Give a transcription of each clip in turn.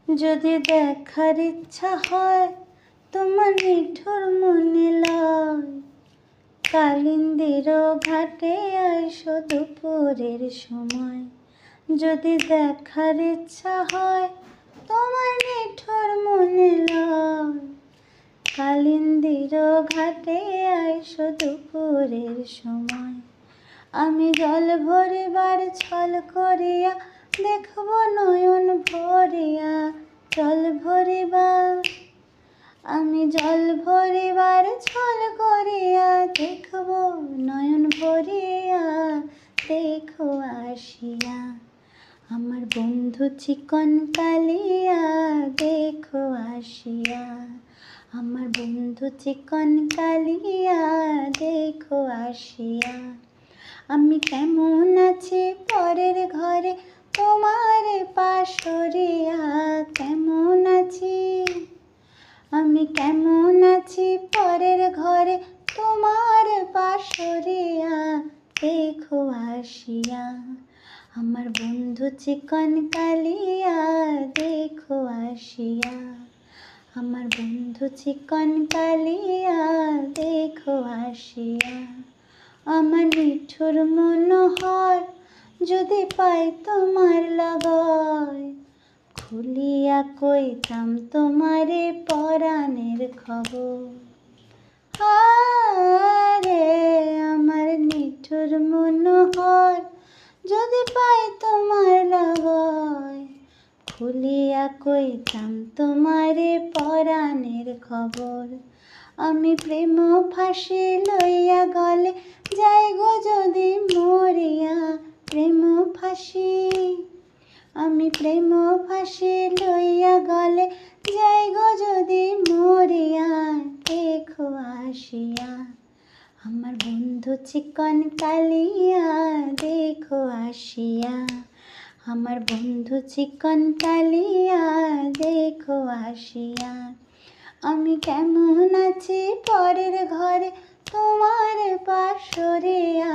যদি দেখার ইচ্ছা হয় তোমার নিঠুর মনে লয়, কালিন্দির ঘাটে আইসো দুপুরের সময়। যদি দেখার ইচ্ছা হয় তোমার নিঠুর মনে লয়, কালিন্দির ঘাটে আইসো দুপুরের সময়। আমি জল ভরিবার ছল করিয়া দেখব নয়ন ভরিয়া, জল ভরিবা। আমি জল ভরিবার ছল করিয়া দেখব নয়ন ভরিয়া, দেখো আসিয়া আমার বন্ধু চিকন কালিয়া, দেখো আসিয়া আমার বন্ধু চিকন কালিয়া, দেখো আসিয়া। আমি কেমন আছি পরের ঘরে তোমার পাশরিয়া, কেমন আছি আমি কেমন আছি পরের ঘরে তোমার পাশরিয়া, দেখো আসিয়া আমার বন্ধু চিকন কালিয়া, দেখো আসিয়া আমার বন্ধু চিকন কালিয়া, দেখো আসিয়া। আমার নিঠুর মনোহর যদি পাই তোমার লগয়, খুলিয়া কইতাম তোমারে পরাণের খবর। আরে আমার নিঠুর মনোহর যদি পাই তোমার লগয়, খুলিয়া কইতাম তোমারে পরাণের খবর। আমি প্রেম ফাঁসি লইয়া গলে যাই গো যদি মরিয়া, প্রেম ফাঁসি আমি প্রেম ফাঁসি লইয়া গলে যাই গো যদি মরিয়া, দেখো আসিয়া আমার বন্ধু চিকন কালিয়া, দেখো আসিয়া আমার বন্ধু চিকন কালিয়া, দেখো আসিয়া। আমি কেমন আছি পরের ঘরে তোমার পাশরিয়া,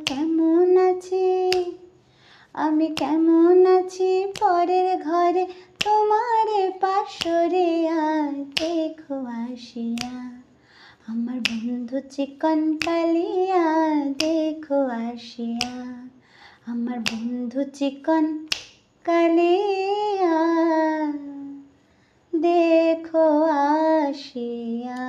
কেমন আছি আমি কেমন আছি পরের ঘরে তোমার পাশরিয়া, দেখো আসিয়া আমার বন্ধু চিকন কালিয়া, দেখো আসিয়া আমার বন্ধু চিকন কালিয়া, দেখো আসিয়া।